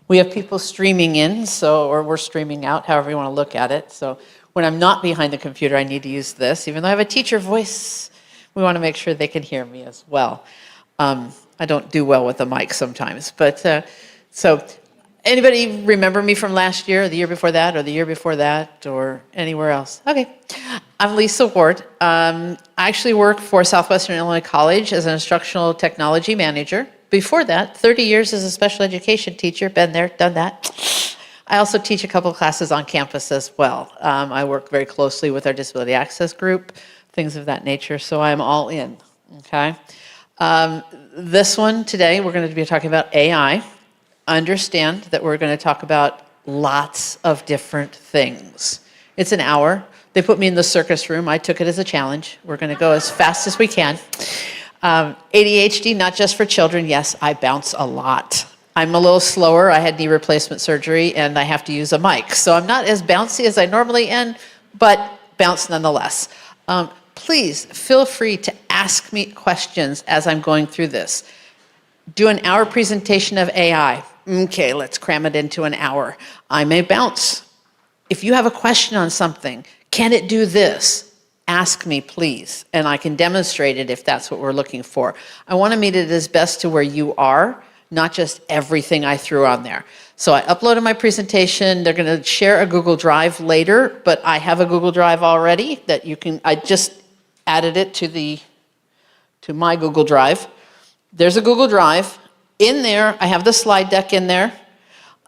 We have people streaming in, or we're streaming out, however you want to look at it. So when I'm not behind the computer, I need to use this. Even though I have a teacher voice, we want to make sure they can hear me as well. I don't do well with the mic sometimes. But so anybody remember me from last year, or the year before that, or the year before that, or anywhere else? Okay. I'm Lisa Ward. I actually work for Southwestern Illinois College as an instructional technology manager. Before that, 30 years as a special education teacher, been there, done that. I also teach a couple classes on campus as well. I work very closely with our disability access group, things of that nature, so I'm all in, okay? This one today, we're going to be talking about AI. Understand that we're going to talk about lots of different things. It's an hour. They put me in the circus room. I took it as a challenge. We're going to go as fast as we can. ADHD, not just for children. Yes, I bounce a lot. I'm a little slower. I had knee replacement surgery, and I have to use a mic. So I'm not as bouncy as I normally am, but bounce nonetheless. Please feel free to ask me questions as I'm going through this. Do an hour presentation of AI. Okay, let's cram it into an hour. I may bounce. If you have a question on something, can it do this? Ask me, please, and I can demonstrate it if that's what we're looking for. I want to meet it as best to where you are, not just everything I threw on there. So I uploaded my presentation. They're going to share a Google Drive later, but I have a Google Drive already that you can, I just added it to my Google Drive. There's a Google Drive. In there, I have the slide deck in there.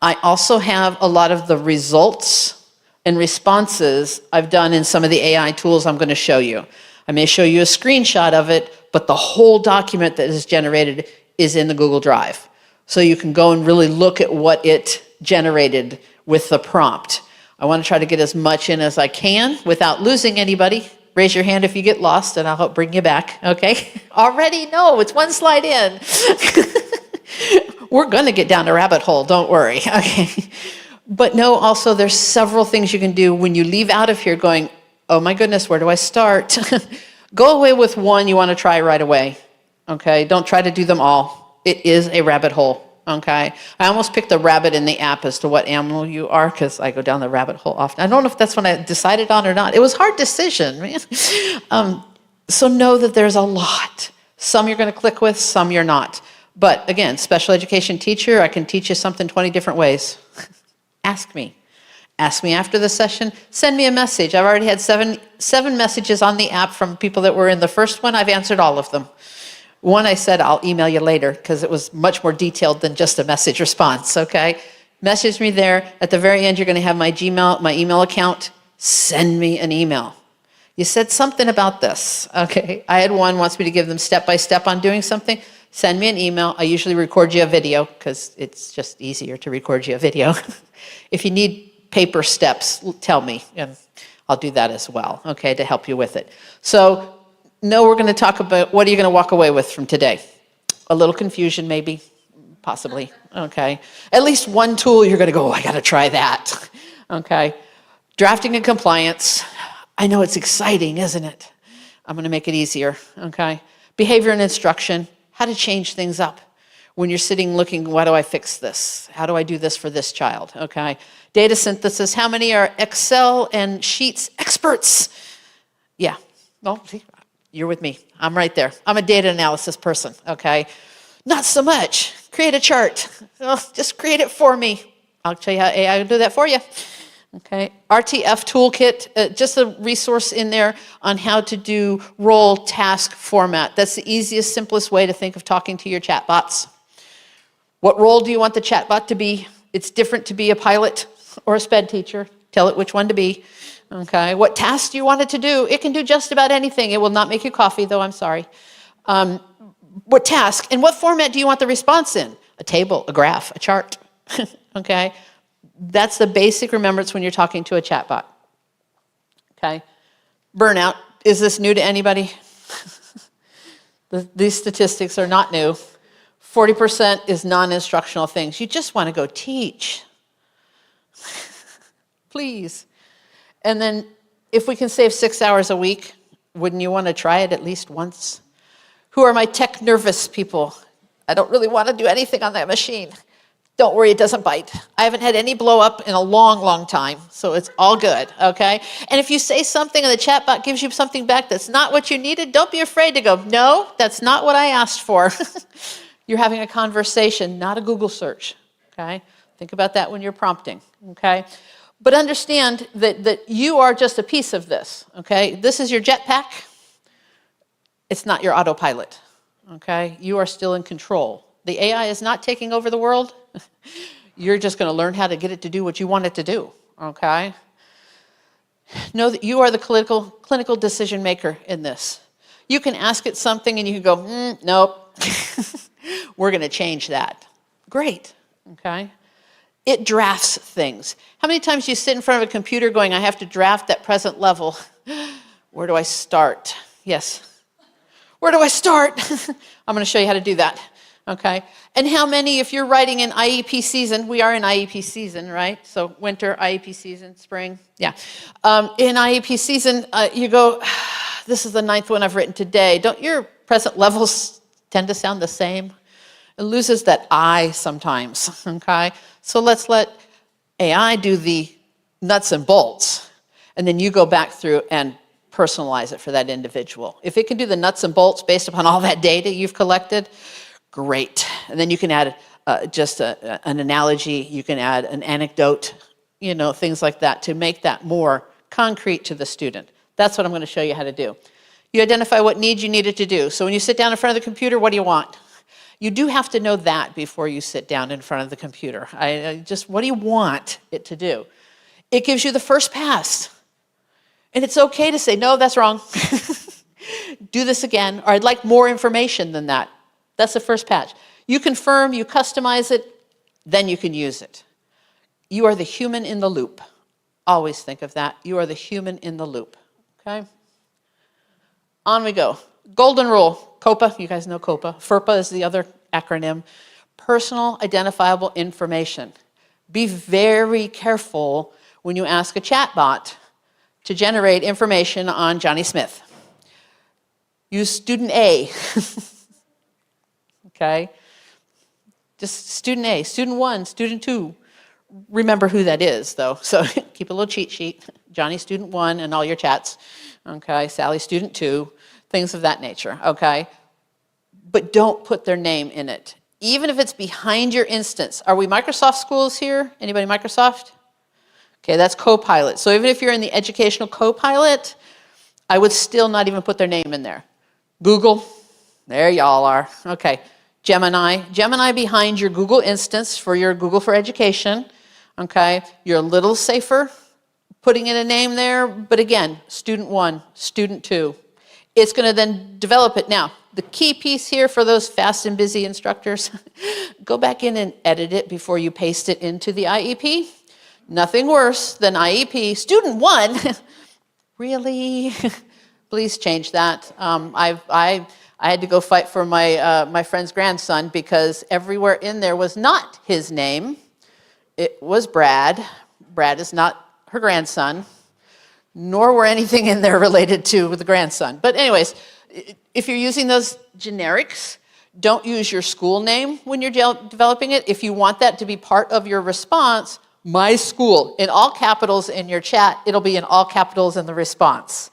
I also have a lot of the results and responses I've done in some of the AI tools I'm going to show you. I may show you a screenshot of it, but the whole document that is generated is in the Google Drive. So you can go and really look at what it generated with the prompt. I want to try to get as much in as I can without losing anybody. Raise your hand if you get lost, and I'll help bring you back, okay? Already? No, it's one slide in. We're going to get down a rabbit hole, don't worry, okay? But no, also there's several things you can do when you leave out of here going, oh my goodness, where do I start? Go away with one you want to try right away, okay? Don't try to do them all. It is a rabbit hole, okay? I almost picked a rabbit in the app as to what animal you are because I go down the rabbit hole often. I don't know if that's what I decided on or not. It was a hard decision, man. So know that there's a lot. Some you're going to click with, some you're not. But again, special education teacher, I can teach you something 20 different ways. Ask me. Ask me after the session. Send me a message. I've already had seven messages on the app from people that were in the first one. I've answered all of them. One, I said, I'll email you later because it was much more detailed than just a message response, okay? Message me there. At the very end, you're going to have my Gmail, my email account. Send me an email. You said something about this, okay? I had one wants me to give them step-by-step on doing something. Send me an email. I usually record you a video because it's just easier to record you a video. If you need paper steps, tell me, and I'll do that as well, okay, to help you with it. So, no, we're going to talk about what are you going to walk away with from today? A little confusion, maybe, possibly, okay? At least one tool you're going to go, oh, I got to try that, okay? Drafting and compliance. I know it's exciting, isn't it? I'm going to make it easier, okay? Behavior and instruction, how to change things up. When you're sitting looking, why do I fix this? How do I do this for this child, okay? Data synthesis, how many are Excel and Sheets experts? Yeah, well, see, you're with me. I'm right there. I'm a data analysis person, okay? Not so much. Create a chart. Oh, just create it for me. I'll show you how AI will do that for you. Okay, RTF toolkit, just a resource in there on how to do role task format. That's the easiest, simplest way to think of talking to your chatbots. What role do you want the chatbot to be? It's different to be a pilot or a SPED teacher. Tell it which one to be. Okay, what task do you want it to do? It can do just about anything. It will not make you coffee, though, I'm sorry. What task and what format do you want the response in? A table, a graph, a chart. Okay, that's the basic remembrance when you're talking to a chatbot. Okay, burnout. Is this new to anybody? These statistics are not new. 40% is non-instructional things. You just want to go teach. Please. And then if we can save 6 hours a week, wouldn't you want to try it at least once? Who are my tech nervous people? I don't really want to do anything on that machine. Don't worry, it doesn't bite. I haven't had any blow up in a long, long time, so it's all good, okay? And if you say something and the chatbot gives you something back that's not what you needed, don't be afraid to go, no, that's not what I asked for. You're having a conversation, not a Google search, okay? Think about that when you're prompting, okay? But understand that you are just a piece of this, okay? This is your jetpack. It's not your autopilot, okay? You are still in control. The AI is not taking over the world. You're just going to learn how to get it to do what you want it to do, okay? Know that you are the clinical decision maker in this. You can ask it something and you can go, nope. We're going to change that. Great, okay? It drafts things. How many times do you sit in front of a computer going, I have to draft at present level? Where do I start? Yes. Where do I start? I'm going to show you how to do that, okay? And how many, if you're writing in IEP season, we are in IEP season, right? So winter, IEP season, spring, yeah. In IEP season, you go, this is the 9th one I've written today. Don't your present levels tend to sound the same? It loses that I sometimes, okay? So let's let AI do the nuts and bolts, and then you go back through and personalize it for that individual. If it can do the nuts and bolts based upon all that data you've collected, great. And then you can add just an analogy, you can add an anecdote, you know, things like that to make that more concrete to the student. That's what I'm going to show you how to do. You identify what needs you need it to do. So when you sit down in front of the computer, what do you want? You do have to know that before you sit down in front of the computer. What do you want it to do? It gives you the first pass. And it's okay to say, no, that's wrong. Do this again, or I'd like more information than that. That's the first patch. You confirm, you customize it, then you can use it. You are the human in the loop. Always think of that. You are the human in the loop, okay? On we go. Golden rule, COPA, you guys know COPA. FERPA is the other acronym. Personal identifiable information. Be very careful when you ask a chatbot to generate information on Johnny Smith. Use student A, okay? Just student A, student 1, student 2. Remember who that is, though. So keep a little cheat sheet. Johnny, student 1, and all your chats. Okay, Sally, student 2, things of that nature, okay? But don't put their name in it, even if it's behind your instance. Are we Microsoft schools here? Anybody Microsoft? Okay, that's Copilot. So even if you're in the educational Copilot, I would still not even put their name in there. Google, there y'all are. Okay, Gemini behind your Google instance for your Google for Education. Okay, you're a little safer putting in a name there, but again, student 1, student 2. It's going to then develop it. Now, the key piece here for those fast and busy instructors, go back in and edit it before you paste it into the IEP. Nothing worse than IEP, student 1. Really? Please change that. I had to go fight for my friend's grandson because everywhere in there was not his name. It was Brad. Brad is not her grandson, nor were anything in there related to the grandson. But anyways, if you're using those generics, don't use your school name when you're developing it. If you want that to be part of your response, my school, in all capitals in your chat, it'll be in all capitals in the response.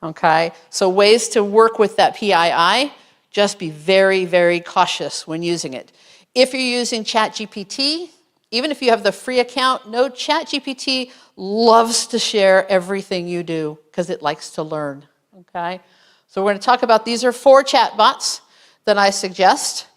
Okay? So ways to work with that PII, just be very, very cautious when using it. If you're using ChatGPT, even if you have the free account, no, ChatGPT loves to share everything you do because it likes to learn, okay? So we're going to talk about, these are 4 chatbots that I suggest.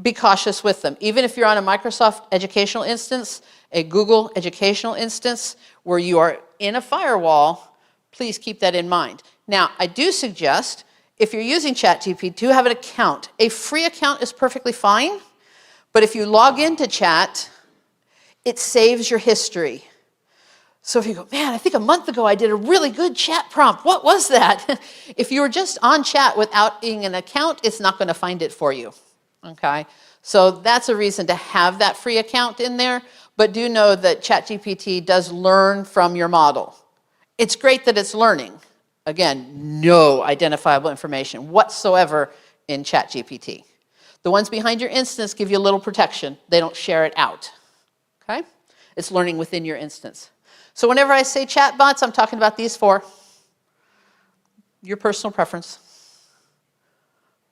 Be cautious with them. Even if you're on a Microsoft educational instance, a Google educational instance, where you are in a firewall, please keep that in mind. Now, I do suggest, if you're using ChatGPT, to have an account. A free account is perfectly fine. But if you log into chat, it saves your history. So if you go, man, I think a month ago I did a really good chat prompt. What was that? If you were just on chat without being an account, it's not going to find it for you. Okay? So that's a reason to have that free account in there. But do know that ChatGPT does learn from your model. It's great that it's learning. Again, no identifiable information whatsoever in ChatGPT. The ones behind your instance give you a little protection. They don't share it out, okay? It's learning within your instance. So whenever I say chatbots, I'm talking about these 4. Your personal preference.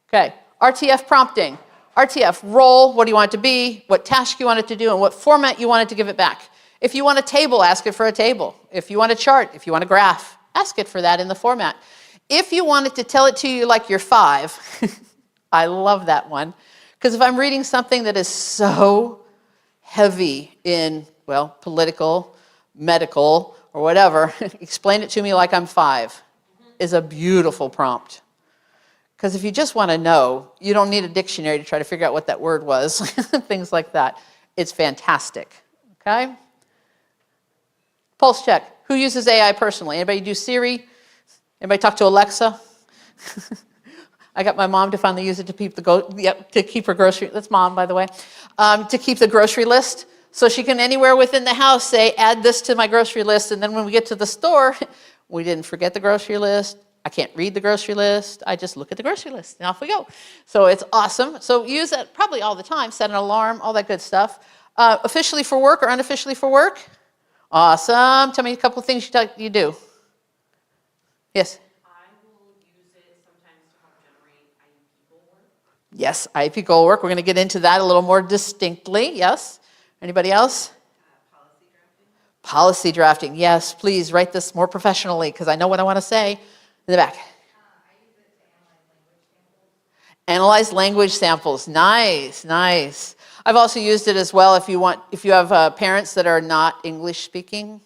Okay, RTF prompting. RTF, role, what do you want it to be, what task you want it to do, and what format you want it to give it back. If you want a table, ask it for a table. If you want a chart, if you want a graph, ask it for that in the format. If you want it to tell it to you like you're 5, I love that one. Because if I'm reading something that is so heavy in, well, political, medical, or whatever, explain it to me like I'm 5 is a beautiful prompt. Because if you just want to know, you don't need a dictionary to try to figure out what that word was, things like that. It's fantastic, okay? Pulse check. Who uses AI personally? Anybody do Siri? Anybody talk to Alexa? I got my mom to finally use it to keep to keep her grocery. That's mom, by the way. To keep the grocery list, so she can anywhere within the house say, "Add this to my grocery list." And then when we get to the store, we didn't forget the grocery list. I can't read the grocery list. I just look at the grocery list, and off we go. So it's awesome. So use it probably all the time. Set an alarm, all that good stuff. Officially for work or unofficially for work? Awesome. Tell me a couple of things you do. Yes. Yes, IEP goal work. We're going to get into that a little more distinctly. Yes. Anybody else? Policy drafting. Policy drafting. Yes, please write this more professionally because I know what I want to say. In the back. I use it to Analyze language samples. Nice, nice. I've also used it as well if you have parents that are not English speaking.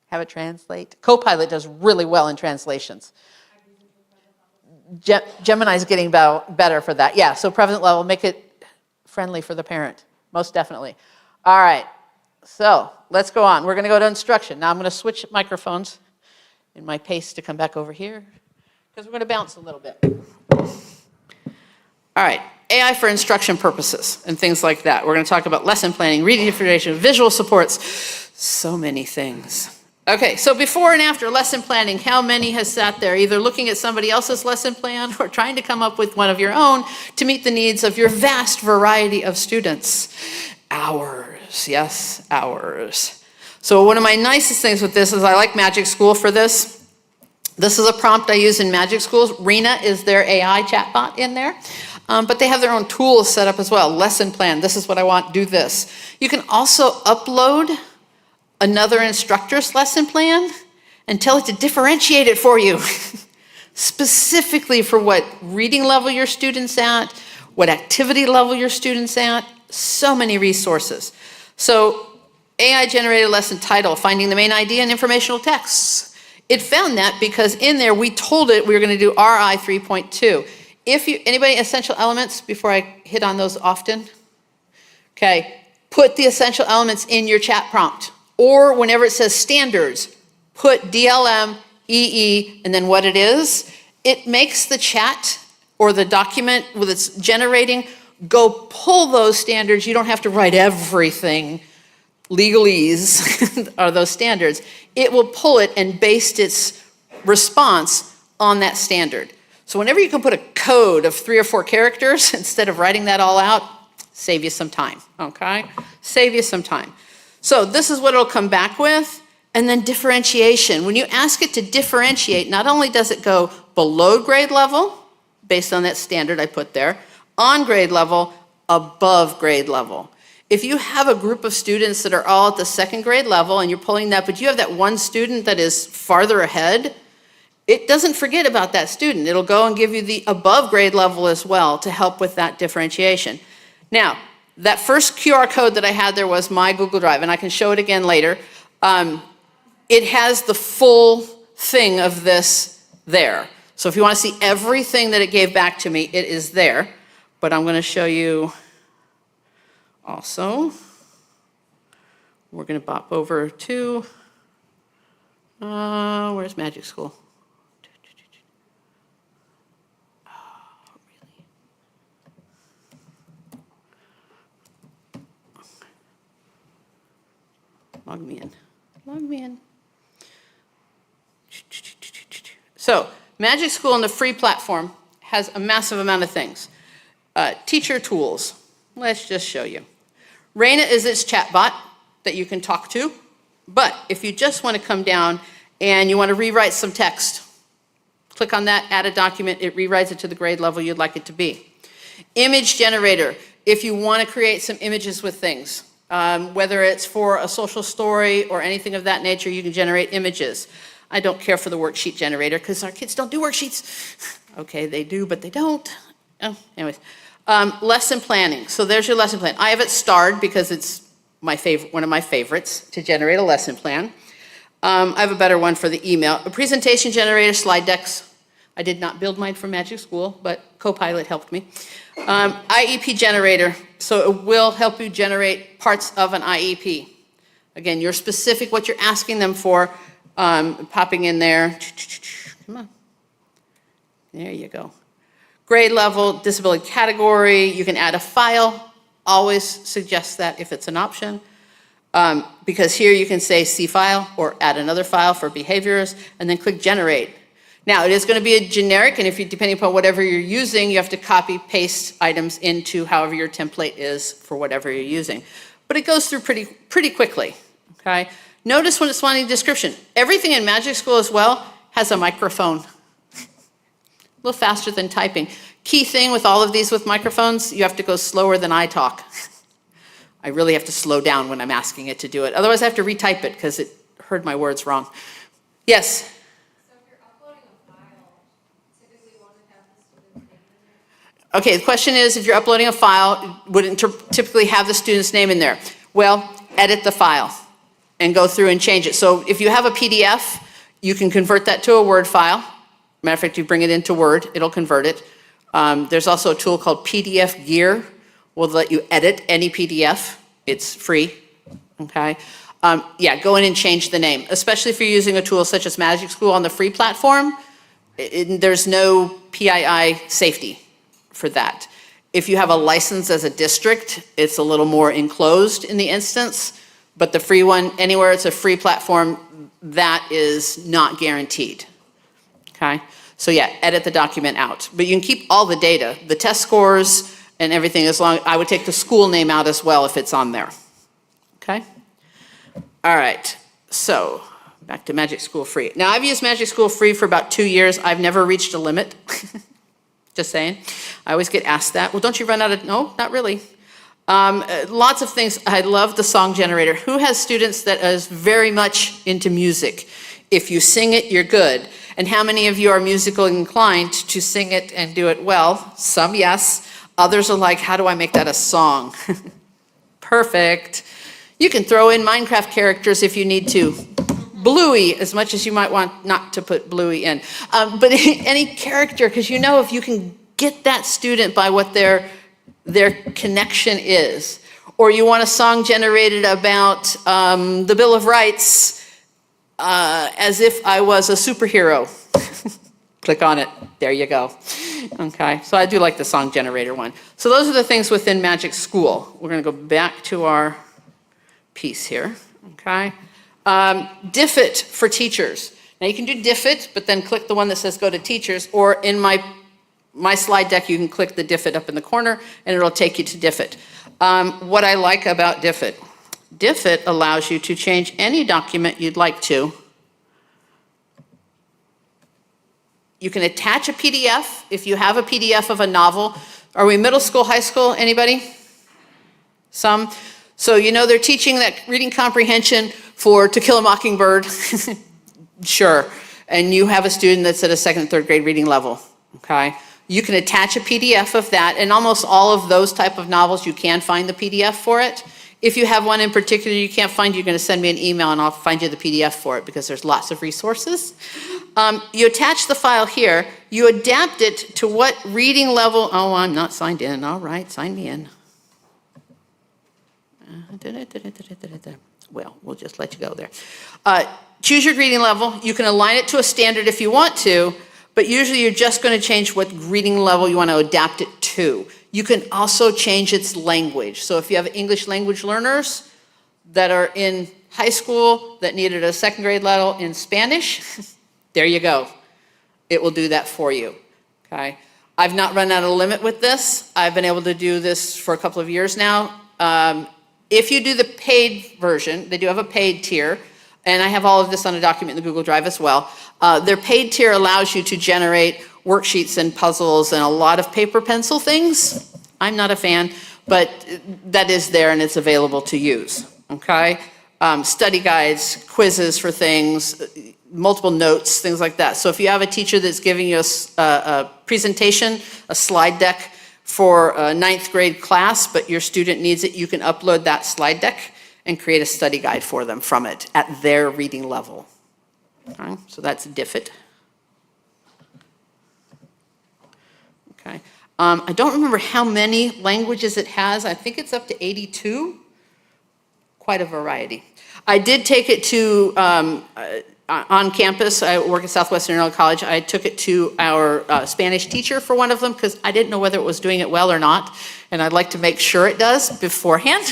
Have it translate. Copilot does really well in translations. Gemini's getting better for that. Yeah, so present level, make it friendly for the parent, most definitely. All right, so let's go on. We're going to go to instruction. Now I'm going to switch microphones in my pace to come back over here because we're going to bounce a little bit. All right, AI for instruction purposes and things like that. We're going to talk about lesson planning, reading information, visual supports, so many things. Okay, so before and after lesson planning, how many has sat there either looking at somebody else's lesson plan or trying to come up with one of your own to meet the needs of your vast variety of students? Hours, yes, hours. So one of my nicest things with this is I like Magic School for this. This is a prompt I use in Magic Schools. Rena is their AI chatbot in there. But they have their own tools set up as well. Lesson plan, this is what I want, do this. You can also upload another instructor's lesson plan and tell it to differentiate it for you. Specifically for what reading level your student's at, what activity level your student's at, so many resources. So AI generated lesson title, finding the main idea in informational texts. It found that because in there we told it we were going to do RI 3.2. Anybody essential elements before I hit on those often? Okay, put the essential elements in your chat prompt. Or whenever it says standards, put DLM, EE, and then what it is. It makes the chat or the document with its generating go pull those standards. You don't have to write everything, legalese, are those standards. It will pull it and base its response on that standard. So whenever you can put a code of 3 or 4 characters instead of writing that all out, save you some time, okay? Save you some time. So this is what it'll come back with, and then differentiation. When you ask it to differentiate, not only does it go below grade level, based on that standard I put there, on grade level, above grade level. If you have a group of students that are all at the 2nd grade level and you're pulling that, but you have that one student that is farther ahead, it doesn't forget about that student. It'll go and give you the above grade level as well to help with that differentiation. Now, that first QR code that I had there was my Google Drive, and I can show it again later. It has the full thing of this there. So if you want to see everything that it gave back to me, it is there. But I'm going to show you also. We're going to bop over to, where's Magic School? Log me in. Log me in. So, Magic School on the free platform has a massive amount of things. Teacher tools. Let's just show you. Raina is its chatbot that you can talk to. But if you just want to come down and you want to rewrite some text, click on that, add a document, it rewrites it to the grade level you'd like it to be. Image generator. If you want to create some images with things. Whether it's for a social story or anything of that nature, you can generate images. I don't care for the worksheet generator because our kids don't do worksheets. Okay, they do, but they don't. Oh, anyways. Lesson planning. So there's your lesson plan. I have it starred because it's my favorite, one of my favorites to generate a lesson plan. I have a better one for the email. A presentation generator, slide decks. I did not build mine for Magic School, but Copilot helped me. IEP generator, so it will help you generate parts of an IEP. Again, you're specific what you're asking them for, popping in there. Come on. There you go. Grade level, disability category, you can add a file. Always suggest that if it's an option. Because here you can say see file or add another file for behaviors and then click generate. Now, it is going to be a generic, and if you, depending upon whatever you're using, you have to copy, paste items into however your template is for whatever you're using. But it goes through pretty quickly, okay? Notice when it's wanting description. Everything in Magic School as well has a microphone. A little faster than typing. Key thing with all of these with microphones, you have to go slower than I talk. I really have to slow down when I'm asking it to do it. Otherwise, I have to retype it because it heard my words wrong. Yes? Okay, the question is, if you're uploading a file, would it typically have the student's name in there? Well, edit the file and go through and change it. So if you have a PDF, you can convert that to a Word file. Matter of fact, you bring it into Word, it'll convert it. There's also a tool called PDF Gear. Will let you edit any PDF. It's free, okay? Yeah, go in and change the name, especially if you're using a tool such as Magic School on the free platform. There's no PII safety for that. If you have a license as a district, it's a little more enclosed in the instance, but the free one, anywhere it's a free platform, that is not guaranteed, okay? So yeah, edit the document out. But you can keep all the data, the test scores and everything, as long, I would take the school name out as well if it's on there, okay? All right, so back to Magic School Free. Now, I've used Magic School Free for about 2 years. I've never reached a limit. Just saying. I always get asked that. Well, don't you run out of, no, not really. Lots of things. I love the song generator. Who has students that is very much into music? If you sing it, you're good. And how many of you are musical inclined to sing it and do it well? Some, yes. Others are like, how do I make that a song? Perfect. You can throw in Minecraft characters if you need to. Bluey, as much as you might want not to put Bluey in. But any character, because you know if you can get that student by what their connection is, or you want a song generated about the Bill of Rights as if I was a superhero. Click on it, there you go. Okay, so I do like the song generator one. So those are the things within Magic School. We're gonna go back to our piece here, okay? DFIT for teachers. Now you can do DFIT, but then click the one that says go to teachers, or in my slide deck, you can click the DFIT up in the corner and it'll take you to DFIT. What I like about DFIT, DFIT allows you to change any document you'd like to. You can attach a PDF if you have a PDF of a novel. Are we middle school, high school, anybody? Some? So you know they're teaching that reading comprehension for To Kill a Mockingbird. Sure. And you have a student that's at a second and third grade reading level, okay? You can attach a PDF of that, and almost all of those type of novels, you can find the PDF for it. If you have one in particular you can't find, you're gonna send me an email and I'll find you the PDF for it because there's lots of resources. You attach the file here, you adapt it to what reading level, oh, I'm not signed in, all right, sign me in. Well, we'll just let you go there. Choose your reading level. You can align it to a standard if you want to, but usually you're just going to change what reading level you want to adapt it to. You can also change its language. So if you have English language learners that are in high school that needed a second grade level in Spanish, there you go. It will do that for you, okay? I've not run out of limit with this. I've been able to do this for a couple of years now. If you do the paid version, they do have a paid tier, and I have all of this on a document in the Google Drive as well. Their paid tier allows you to generate worksheets and puzzles and a lot of paper pencil things. I'm not a fan, but that is there and it's available to use, okay? Study guides, quizzes for things, multiple notes, things like that. So if you have a teacher that's giving you a presentation, a slide deck, for a 9th grade class, but your student needs it, you can upload that slide deck and create a study guide for them from it at their reading level. Okay, so that's DFIT. Okay, I don't remember how many languages it has. I think it's up to 82. Quite a variety. I did take it to on campus. I work at Southwestern Illinois College. I took it to our Spanish teacher for one of them because I didn't know whether it was doing it well or not, and I'd like to make sure it does beforehand.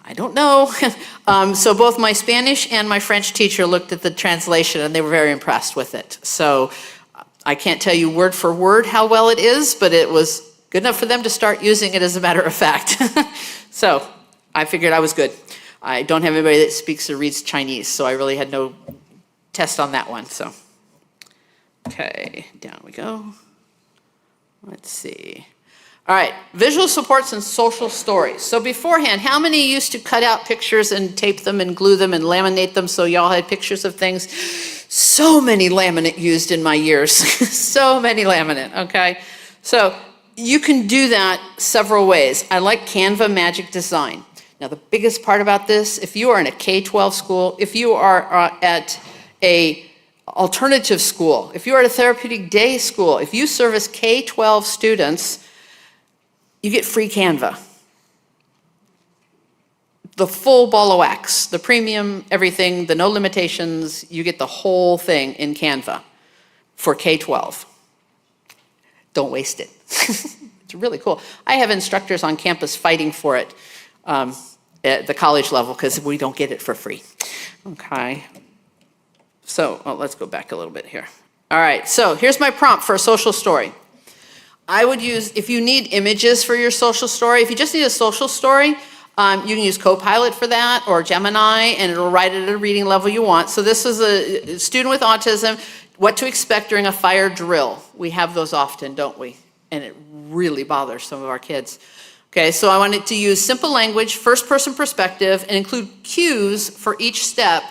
I don't know. So both my Spanish and my French teacher looked at the translation and they were very impressed with it. So I can't tell you word for word how well it is, but it was good enough for them to start using it as a matter of fact. So I figured I was good. I don't have anybody that speaks or reads Chinese, so I really had no test on that one. So, okay, down we go. Let's see. All right, visual supports and social stories. So beforehand, how many used to cut out pictures and tape them and glue them and laminate them so y'all had pictures of things? So many laminate used in my years. So many laminate, okay? So you can do that several ways. I like Canva Magic Design. Now, the biggest part about this, if you are in a K-12 school, if you are at a alternative school, if you are at a therapeutic day school, if you service K-12 students, you get free Canva. The full ball of wax, the premium, everything, the no limitations, you get the whole thing in Canva for K-12. Don't waste it. It's really cool. I have instructors on campus fighting for it. At the college level because we don't get it for free. Okay. So let's go back a little bit here. All right, so here's my prompt for a social story. I would use, if you need images for your social story, if you just need a social story, you can use Copilot for that, or Gemini, and it'll write it at a reading level you want. So this is a student with autism, what to expect during a fire drill. We have those often, don't we? And it really bothers some of our kids. Okay, so I wanted to use simple language, first-person perspective, and include cues for each step,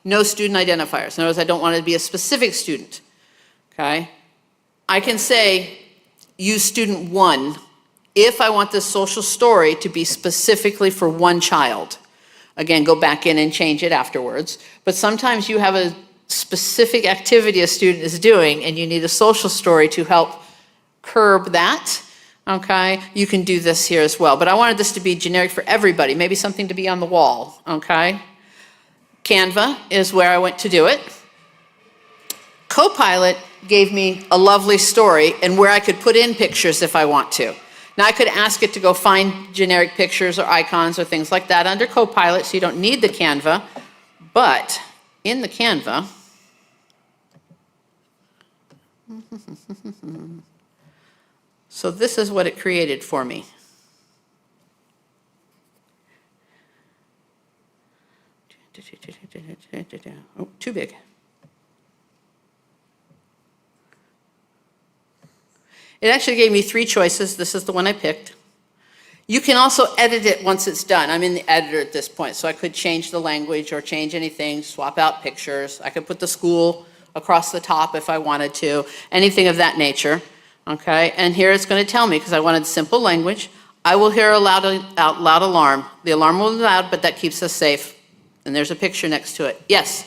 no student identifiers. In other words, I don't want it to be a specific student, okay? I can say, use student 1 if I want this social story to be specifically for one child. Again, go back in and change it afterwards. But sometimes you have a specific activity a student is doing and you need a social story to help curb that, okay? You can do this here as well. But I wanted this to be generic for everybody, maybe something to be on the wall, okay? Canva is where I went to do it. Copilot gave me a lovely story and where I could put in pictures if I want to. Now I could ask it to go find generic pictures or icons or things like that under Copilot, so you don't need the Canva, but in the Canva, so this is what it created for me. Oh, too big. It actually gave me 3 choices. This is the one I picked. You can also edit it once it's done. I'm in the editor at this point, so I could change the language or change anything, swap out pictures. I could put the school across the top if I wanted to, anything of that nature, okay? And here it's going to tell me, because I wanted simple language, I will hear a loud alarm. The alarm will be loud, but that keeps us safe. And there's a picture next to it. Yes?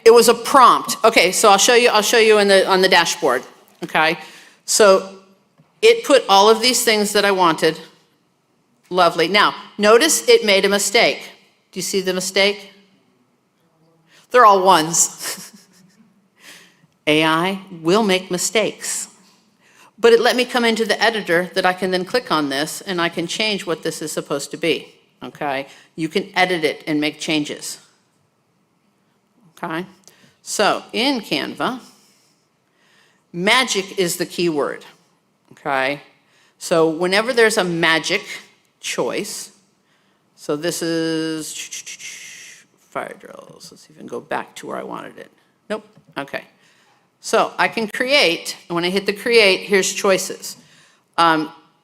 It was a prompt. Okay, so I'll show you on the dashboard. Okay, so it put all of these things that I wanted. Lovely. Now, notice it made a mistake. Do you see the mistake? They're all ones. AI will make mistakes. But it let me come into the editor that I can then click on this and I can change what this is supposed to be. Okay, you can edit it and make changes. Okay, so in Canva, magic is the key word, okay? So whenever there's a magic choice, so this is fire drills. Let's even go back to where I wanted it. Nope, okay. So I can create, and when I hit the create, here's choices.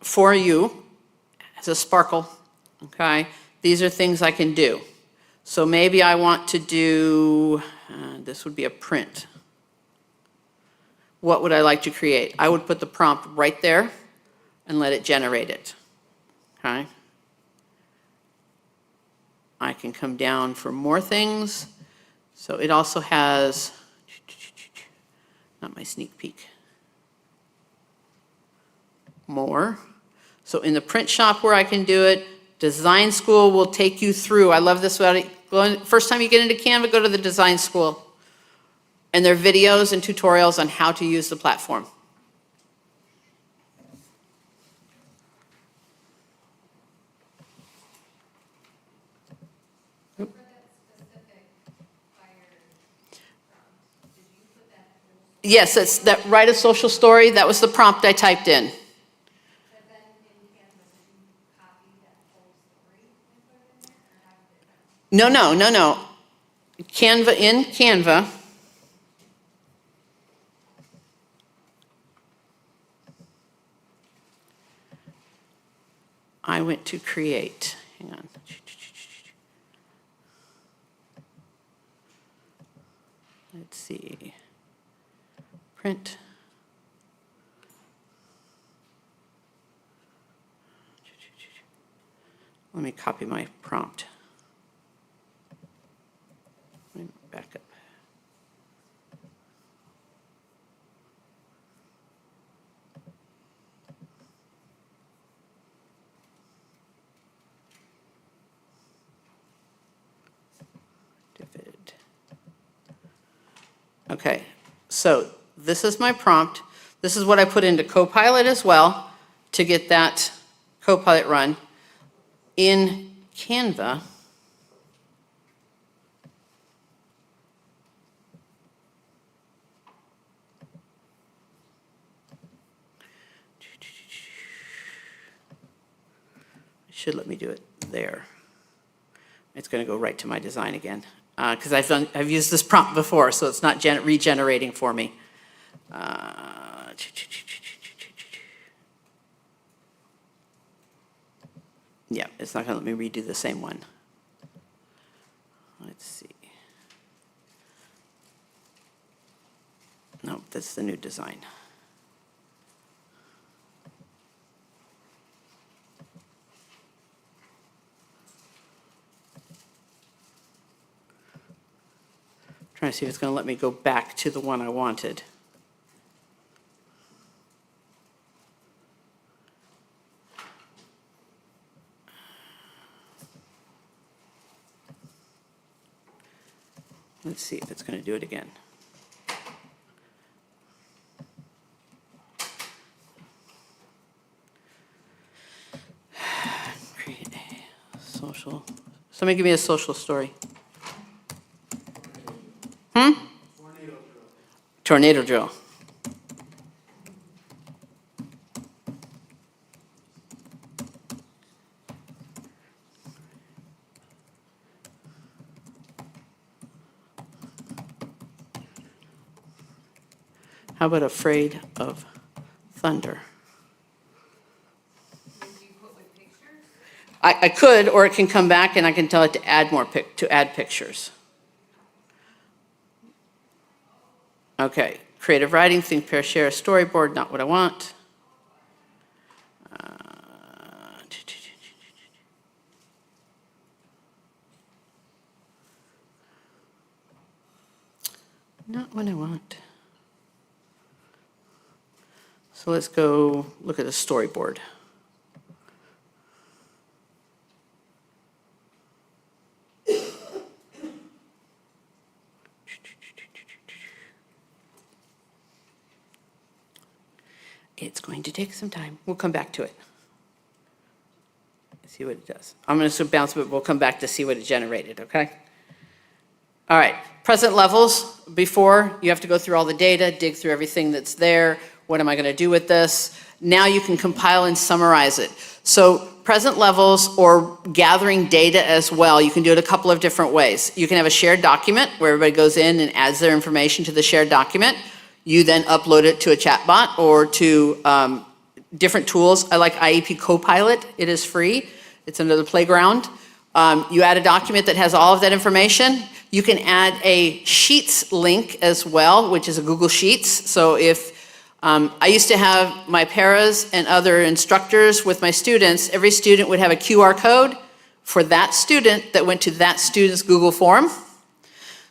For you, as a sparkle, okay? These are things I can do. So maybe I want to do, this would be a print. What would I like to create? I would put the prompt right there and let it generate it, okay? I can come down for more things. So it also has, not my sneak peek, more. So in the print shop where I can do it, design school will take you through. I love this. First time you get into Canva, go to the design school. And there are videos and tutorials on how to use the platform. For that specific fire prompt, did you put that whole? Yes, that's that. Write a social story. That was the prompt I typed in. But then in Canva, did you copy that whole story and put it in there, or how did it go? No. Canva, in Canva, I went to create. Hang on. Let's see. Print. Let me copy my prompt. Let me back up. Divided. Okay, so this is my prompt. This is what I put into Copilot as well to get that Copilot run. In Canva, should let me do it there. It's going to go right to my design again. Because I've used this prompt before, so it's not regenerating for me. Yeah, it's not going to let me redo the same one. Let's see. No, that's the new design. Trying to see if it's going to let me go back to the one I wanted. Let's see if it's going to do it again. Create a social. Somebody give me a social story. Tornado drill. How about afraid of thunder? Do you put with pictures? I could, or it can come back and I can tell it to add add pictures. Okay, creative writing, think, pair, share, a storyboard, not what I want. Not what I want. So let's go look at a storyboard. It's going to take some time. We'll come back to it. See what it does. I'm going to bounce, but we'll come back to see what it generated, okay? All right, present levels. Before, you have to go through all the data, dig through everything that's there. What am I going to do with this? Now you can compile and summarize it. So present levels or gathering data as well, you can do it a couple of different ways. You can have a shared document where everybody goes in and adds their information to the shared document. You then upload it to a chatbot or to different tools. I like IEP Copilot. It is free. It's under the playground. You add a document that has all of that information. You can add a Sheets link as well, which is a Google Sheets. So if I used to have my paras and other instructors with my students, every student would have a QR code for that student that went to that student's Google form.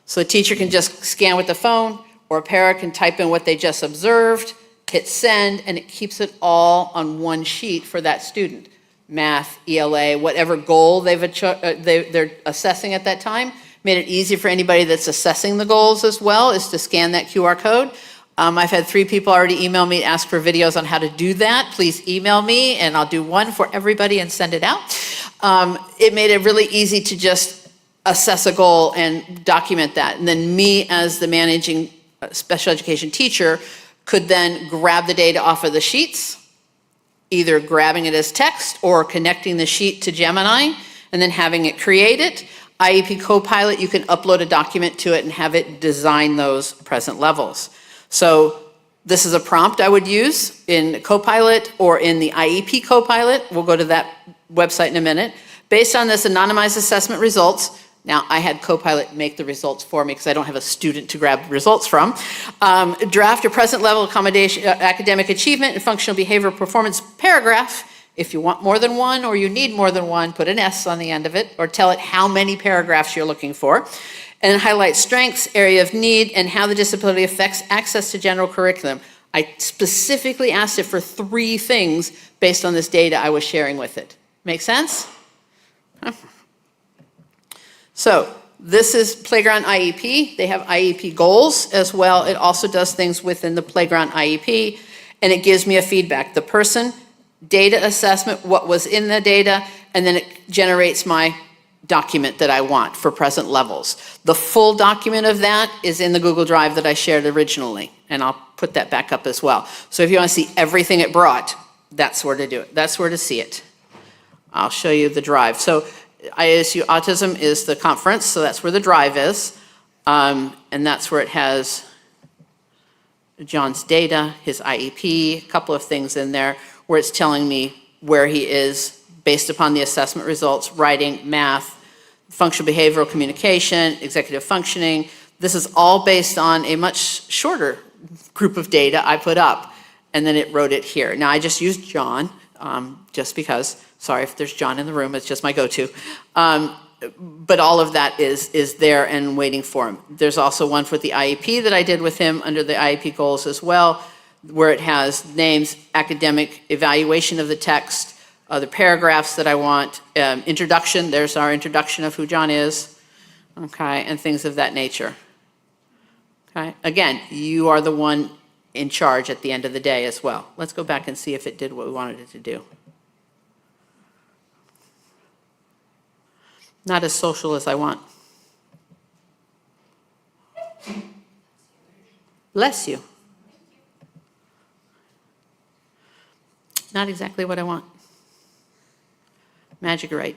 So a teacher can just scan with the phone, or a para can type in what they just observed, hit send, and it keeps it all on one sheet for that student. Math, ELA, whatever goal they're assessing at that time. Made it easy for anybody that's assessing the goals as well, is to scan that QR code. I've had 3 people already email me, ask for videos on how to do that. Please email me and I'll do one for everybody and send it out. It made it really easy to just assess a goal and document that. And then me as the managing special education teacher could then grab the data off of the sheets, either grabbing it as text or connecting the sheet to Gemini and then having it create it. IEP Copilot, you can upload a document to it and have it design those present levels. So this is a prompt I would use in Copilot or in the IEP Copilot. We'll go to that website in a minute. Based on this anonymized assessment results, now I had Copilot make the results for me because I don't have a student to grab results from. Draft a present level accommodation, academic achievement and functional behavior performance paragraph. If you want more than one or you need more than one, put an S on the end of it or tell it how many paragraphs you're looking for. And highlight strengths, area of need, and how the disability affects access to general curriculum. I specifically asked it for 3 things based on this data I was sharing with it. Make sense? Huh. So this is Playground IEP. They have IEP goals as well. It also does things within the Playground IEP, and it gives me a feedback. The person, data assessment, what was in the data, and then it generates my document that I want for present levels. The full document of that is in the Google Drive that I shared originally, and I'll put that back up as well. So if you want to see everything it brought, that's where to do it. That's where to see it. I'll show you the drive. So ISU Autism is the conference, so that's where the drive is. And that's where it has John's data, his IEP, a couple of things in there where it's telling me where he is based upon the assessment results, writing, math, functional behavioral communication, executive functioning. This is all based on a much shorter group of data I put up, and then it wrote it here. Now I just used John, just because, sorry if there's John in the room, it's just my go-to. But all of that is there and waiting for him. There's also one for the IEP that I did with him under the IEP goals as well, where it has names, academic evaluation of the text, the paragraphs that I want, introduction, there's our introduction of who John is, okay, and things of that nature. Okay, again, you are the one in charge at the end of the day as well. Let's go back and see if it did what we wanted it to do. Not as social as I want. Bless you. Not exactly what I want. Magic right.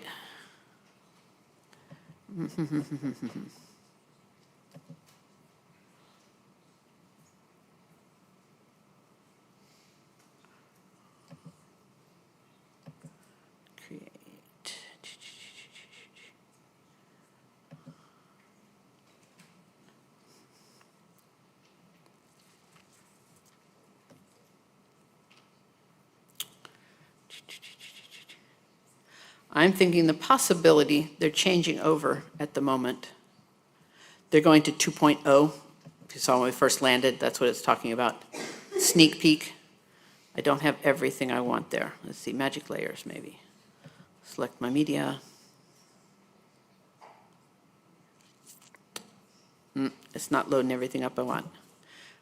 Create. I'm thinking the possibility they're changing over at the moment. They're going to 2.0. If you saw when we first landed, that's what it's talking about. Sneak peek. I don't have everything I want there. Let's see, magic layers maybe. Select my media. It's not loading everything up I want.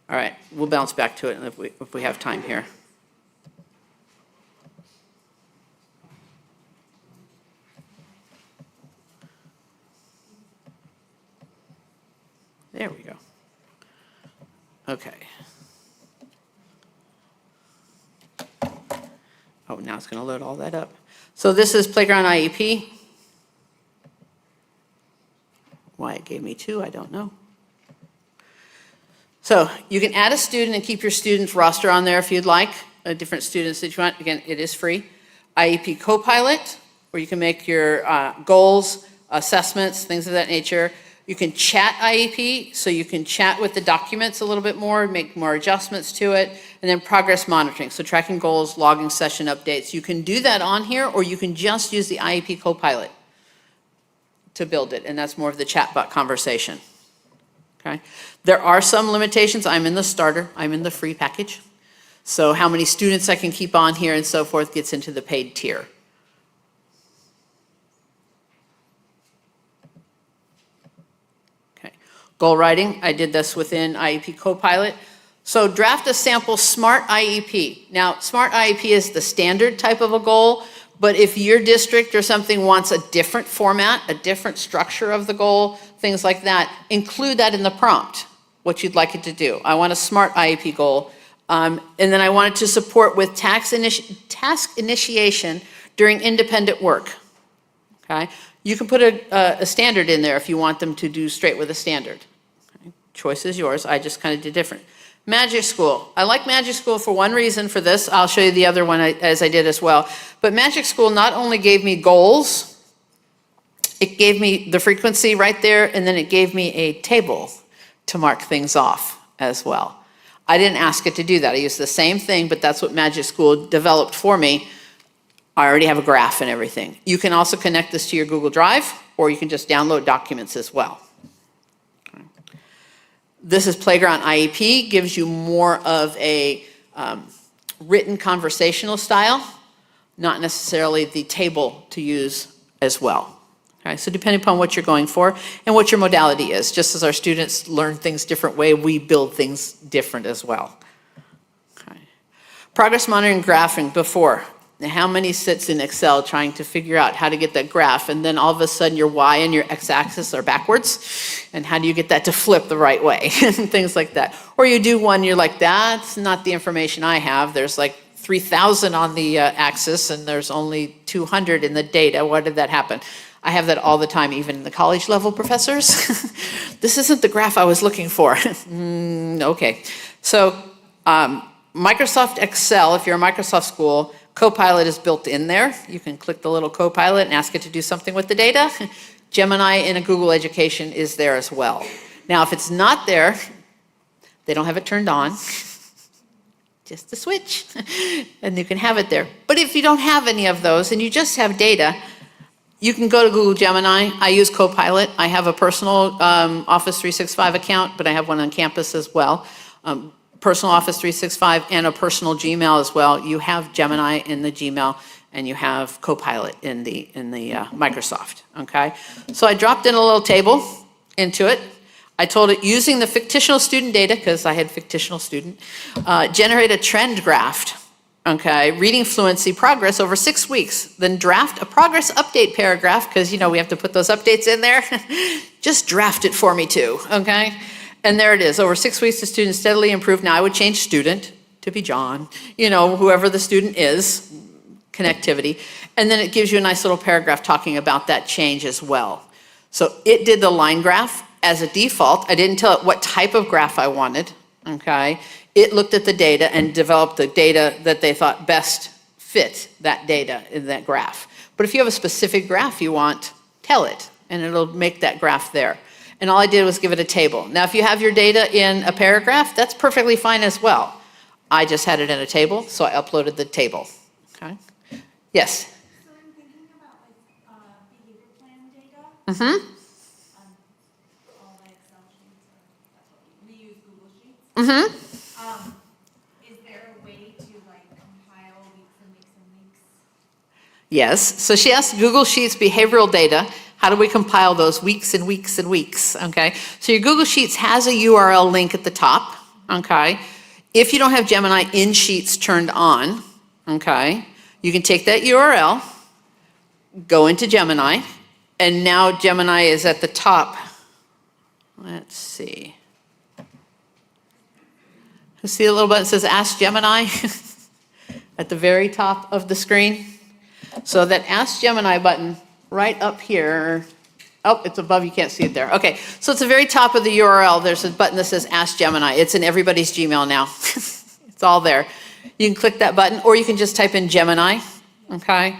All right, we'll bounce back to it if we have time here. There we go. Okay. Oh, now it's going to load all that up. So this is Playground IEP. Why it gave me 2, I don't know. So you can add a student and keep your student's roster on there if you'd like, different students that you want. Again, it is free. IEP Copilot, where you can make your goals, assessments, things of that nature. You can chat IEP, so you can chat with the documents a little bit more, make more adjustments to it, and then progress monitoring, so tracking goals, logging session updates. You can do that on here, or you can just use the IEP Copilot to build it, and that's more of the chatbot conversation. Okay? There are some limitations. I'm in the starter, I'm in the free package. So how many students I can keep on here and so forth gets into the paid tier. Goal writing, I did this within IEP Copilot. So draft a sample SMART IEP. Now, SMART IEP is the standard type of a goal, but if your district or something wants a different format, a different structure of the goal, things like that, include that in the prompt, what you'd like it to do. I want a SMART IEP goal, and then I want it to support with task initiation during independent work, okay? You can put a standard in there if you want them to do straight with a standard. Okay. Choice is yours. I just kind of did different. Magic School. I like Magic School for one reason for this. I'll show you the other one as I did as well. But Magic School not only gave me goals, it gave me the frequency right there, and then it gave me a table to mark things off as well. I didn't ask it to do that. I used the same thing, but that's what Magic School developed for me. I already have a graph and everything. You can also connect this to your Google Drive, or you can just download documents as well. Okay. This is Playground IEP, gives you more of a written conversational style, not necessarily the table to use as well. Okay, so depending upon what you're going for and what your modality is, just as our students learn things different way, we build things different as well. Okay. Progress monitoring graphing before. Now, how many sits in Excel trying to figure out how to get that graph, and then all of a sudden your Y and your X-axis are backwards, and how do you get that to flip the right way, and things like that. Or you do one, you're like, that's not the information I have. There's like 3,000 on the axis and there's only 200 in the data. Why did that happen? I have that all the time, even in the college level professors. This isn't the graph I was looking for. Okay. So Microsoft Excel, if you're a Microsoft school, Copilot is built in there. You can click the little Copilot and ask it to do something with the data. Gemini in a Google Education is there as well. Now, if it's not there, they don't have it turned on. Just a switch, and you can have it there. But if you don't have any of those and you just have data, you can go to Google Gemini. I use Copilot. I have a personal Office 365 account, but I have one on campus as well. Personal Office 365 and a personal Gmail as well. You have Gemini in the Gmail, and you have Copilot in the Microsoft, okay? So I dropped in a little table into it. I told it, using the fictional student data, because I had fictional student, generate a trend graph, okay, reading fluency progress over 6 weeks, then draft a progress update paragraph, because, you know, we have to put those updates in there. Just draft it for me too, okay? And there it is, over 6 weeks, the student steadily improved. Now I would change student to be John, you know, whoever the student is, connectivity. And then it gives you a nice little paragraph talking about that change as well. So it did the line graph. As a default, I didn't tell it what type of graph I wanted, okay? It looked at the data and developed the data that they thought best fit that data in that graph. But if you have a specific graph you want, tell it, and it'll make that graph there. And all I did was give it a table. Now, if you have your data in a paragraph, that's perfectly fine as well. I just had it in a table, so I uploaded the table, okay? Yes? So I'm thinking about like behavior plan data. Mm-hmm. All the Excel sheets, or that's what we use Google Sheets. Mm-hmm. Is there a way to like compile weeks and weeks and weeks? Yes, so she asked Google Sheets behavioral data. How do we compile those weeks and weeks and weeks, okay? So your Google Sheets has a URL link at the top, okay? If you don't have Gemini in Sheets turned on, okay, you can take that URL, go into Gemini, and now Gemini is at the top. Let's see. You see a little button that says Ask Gemini at the very top of the screen? So that Ask Gemini button right up here, oh, it's above, you can't see it there. Okay, so it's the very top of the URL. There's a button that says Ask Gemini. It's in everybody's Gmail now. It's all there. You can click that button, or you can just type in Gemini, okay?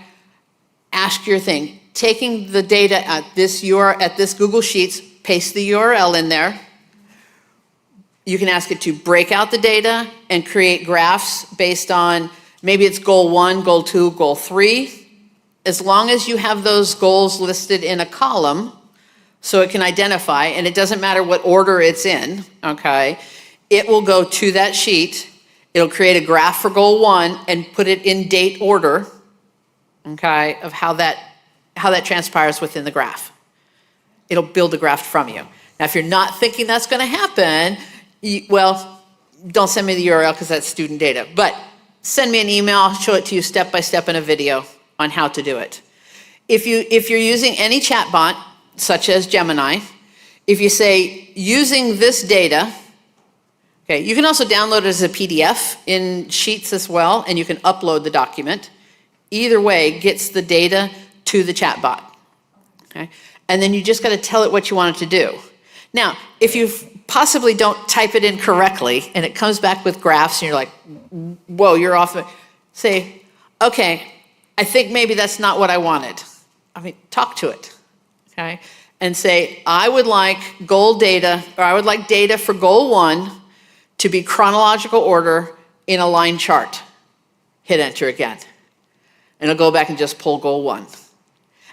Ask your thing. Taking the data at this Google Sheets, paste the URL in there. You can ask it to break out the data and create graphs based on, maybe it's goal 1, goal 2, goal 3. As long as you have those goals listed in a column, so it can identify, and it doesn't matter what order it's in, okay? It will go to that sheet. It'll create a graph for goal 1 and put it in date order, okay, of how that transpires within the graph. It'll build the graph from you. Now, if you're not thinking that's going to happen, well, don't send me the URL because that's student data. But send me an email. I'll show it to you step by step in a video on how to do it. If you're using any chatbot, such as Gemini, if you say, using this data, okay, you can also download it as a PDF in Sheets as well, and you can upload the document. Either way gets the data to the chatbot, okay? And then you just got to tell it what you want it to do. Now, if you possibly don't type it in correctly and it comes back with graphs and you're like, whoa, you're off, say, okay, I think maybe that's not what I wanted. I mean, talk to it, okay? And say, I would like goal data, or I would like data for goal 1 to be chronological order in a line chart. Hit enter again. And it'll go back and just pull goal 1.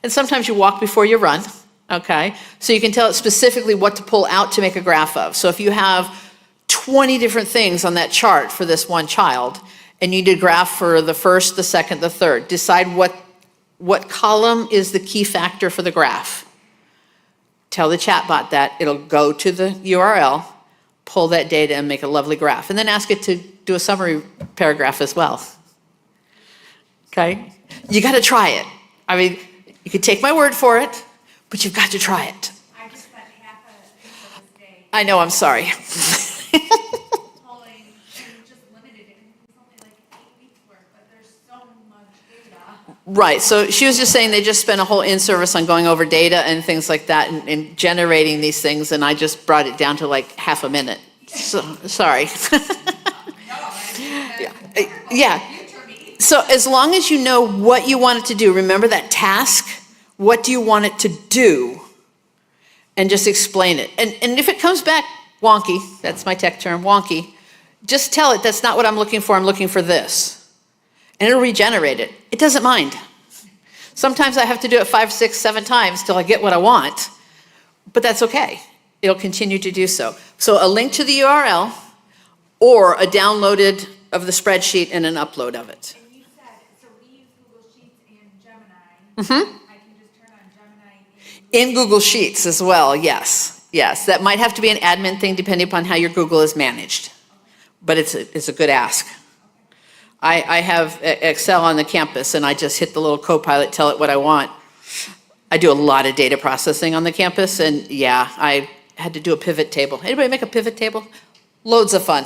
And sometimes you walk before you run, okay? So you can tell it specifically what to pull out to make a graph of. So if you have 20 different things on that chart for this one child, and you need a graph for the first, the second, the third, decide what column is the key factor for the graph. Tell the chatbot that. It'll go to the URL, pull that data, and make a lovely graph. And then ask it to do a summary paragraph as well. Okay? You got to try it. I mean, you can take my word for it, but you've got to try it. I just spent half a this day I know, I'm sorry. pulling and just limited it. It was only like 8 weeks worth. Right, so she was just saying they just spent a whole in-service on going over data and things like that and generating these things, and I just brought it down to like half a minute. So, sorry. Yeah. So as long as you know what you want it to do, remember that task, what do you want it to do? And just explain it. And if it comes back wonky, that's my tech term, wonky, just tell it that's not what I'm looking for this. And it'll regenerate it. It doesn't mind. Sometimes I have to do it 5, 6, 7 times till I get what I want, but that's okay. It'll continue to do so. So a link to the URL or a downloaded of the spreadsheet and an upload of it. And you said, so we use Google Sheets and Gemini. Mm-hmm. I can just turn on Gemini In Google Sheets as well, yes. Yes, that might have to be an admin thing depending upon how your Google is managed. But it's a good ask. I have Excel on the campus, and I just hit the little Copilot, tell it what I want. I do a lot of data processing on the campus, and yeah, I had to do a pivot table. Anybody make a pivot table? Loads of fun.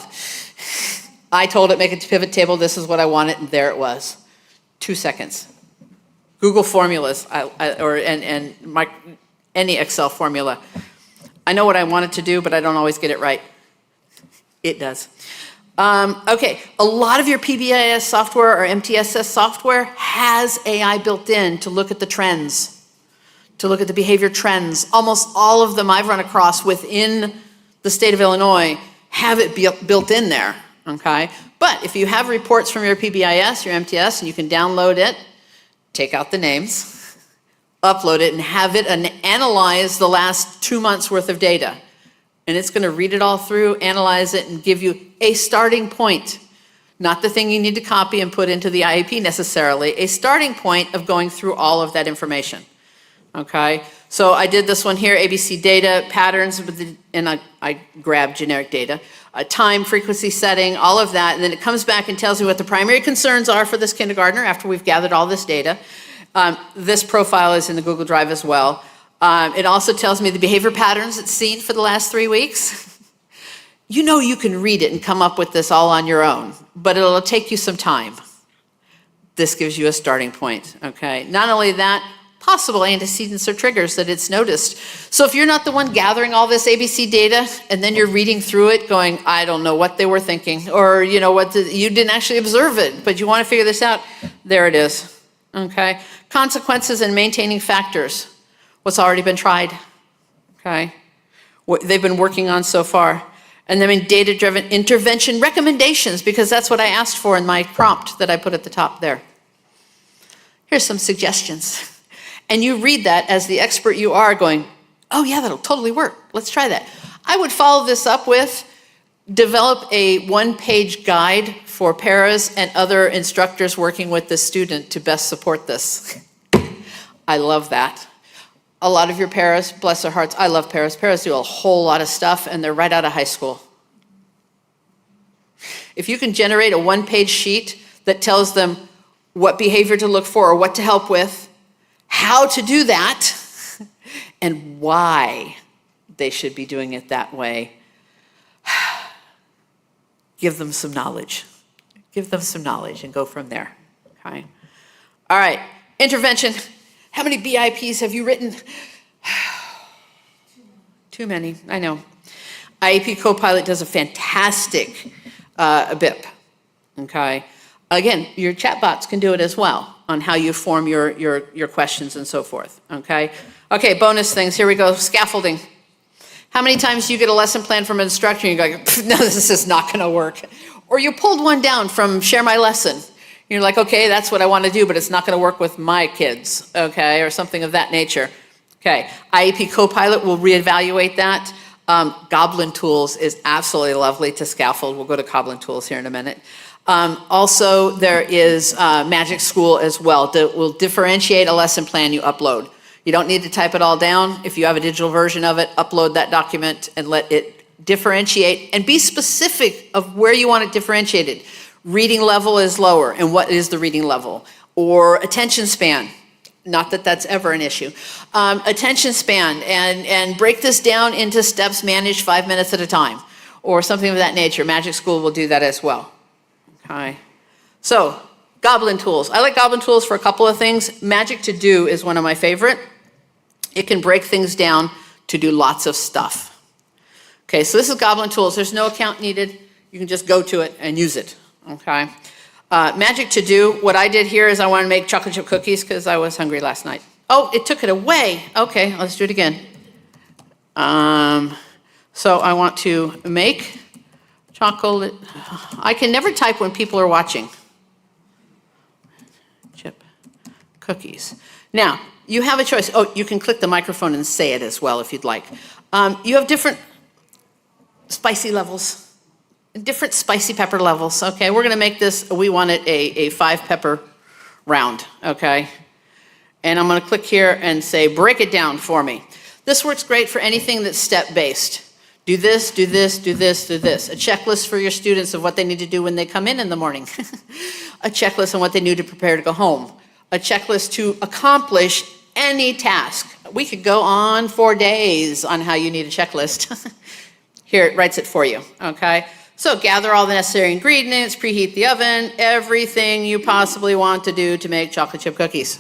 I told it, make a pivot table, this is what I wanted, and there it was. 2 seconds. Google formulas, any Excel formula. I know what I want it to do, but I don't always get it right. It does. Okay, a lot of your PBIS software or MTSS software has AI built in to look at the trends, to look at the behavior trends. Almost all of them I've run across within the state of Illinois have it built in there, okay? But if you have reports from your PBIS, your MTS, and you can download it, take out the names, upload it, and have it analyze the last 2 months worth of data. And it's gonna read it all through, analyze it, and give you a starting point. Not the thing you need to copy and put into the IEP necessarily, a starting point of going through all of that information, okay? So I did this one here, ABC data, patterns, and I grabbed generic data, time, frequency setting, all of that, and then it comes back and tells me what the primary concerns are for this kindergartner after we've gathered all this data. This profile is in the Google Drive as well. It also tells me the behavior patterns it's seen for the last 3 weeks. You know you can read it and come up with this all on your own, but it'll take you some time. This gives you a starting point, okay? Not only that, possible antecedents or triggers that it's noticed. So if you're not the one gathering all this ABC data and then you're reading through it going, I don't know what they were thinking, or you know you didn't actually observe it, but you want to figure this out, there it is, okay? Consequences and maintaining factors. What's already been tried, okay? What they've been working on so far. And then in data-driven intervention recommendations, because that's what I asked for in my prompt that I put at the top there. Here's some suggestions. And you read that as the expert you are going, oh yeah, that'll totally work. Let's try that. I would follow this up with, develop a 1-page guide for paras and other instructors working with the student to best support this. I love that. A lot of your paras, bless their hearts, I love paras. Paras do a whole lot of stuff and they're right out of high school. If you can generate a 1-page sheet that tells them what behavior to look for or what to help with, how to do that, and why they should be doing it that way, give them some knowledge. Give them some knowledge and go from there, okay? All right, intervention. How many BIPs have you written? Too many, I know. IEP Copilot does a fantastic BIP, okay? Again, your chatbots can do it as well on how you form your questions and so forth, okay? Okay, bonus things, here we go, scaffolding. How many times do you get a lesson plan from an instructor and you go, no, this is not gonna work? Or you pulled one down from Share My Lesson. You're like, okay, that's what I want to do, but it's not going to work with my kids, okay, or something of that nature. Okay, IEP Copilot will reevaluate that. Goblin Tools is absolutely lovely to scaffold. We'll go to Goblin Tools here in a minute. Also, there is Magic School as well that will differentiate a lesson plan you upload. You don't need to type it all down. If you have a digital version of it, upload that document and let it differentiate and be specific of where you want it differentiated. Reading level is lower, and what is the reading level? Or attention span, not that that's ever an issue. Attention span, and break this down into steps managed 5 minutes at a time, or something of that nature. Magic School will do that as well, okay? So, Goblin tools. I like Goblin tools for a couple of things. Magic to Do is one of my favorite. It can break things down to do lots of stuff. Okay, so this is Goblin tools. There's no account needed. You can just go to it and use it, okay? Magic to Do, what I did here is I wanted to make chocolate chip cookies because I was hungry last night. Oh, it took it away. Okay, let's do it again. So I want to make chocolate. I can never type when people are watching. Chip cookies. Now, you have a choice. Oh, you can click the microphone and say it as well if you'd like. You have different spicy levels. Different spicy pepper levels, okay? We're gonna make this, we want it a 5 pepper round, okay? And I'm gonna click here and say, break it down for me. This works great for anything that's step-based. Do this, do this, do this, do this. A checklist for your students of what they need to do when they come in the morning. A checklist on what they need to prepare to go home. A checklist to accomplish any task. We could go on for days on how you need a checklist. Here, it writes it for you, okay? So gather all the necessary ingredients, preheat the oven, everything you possibly want to do to make chocolate chip cookies.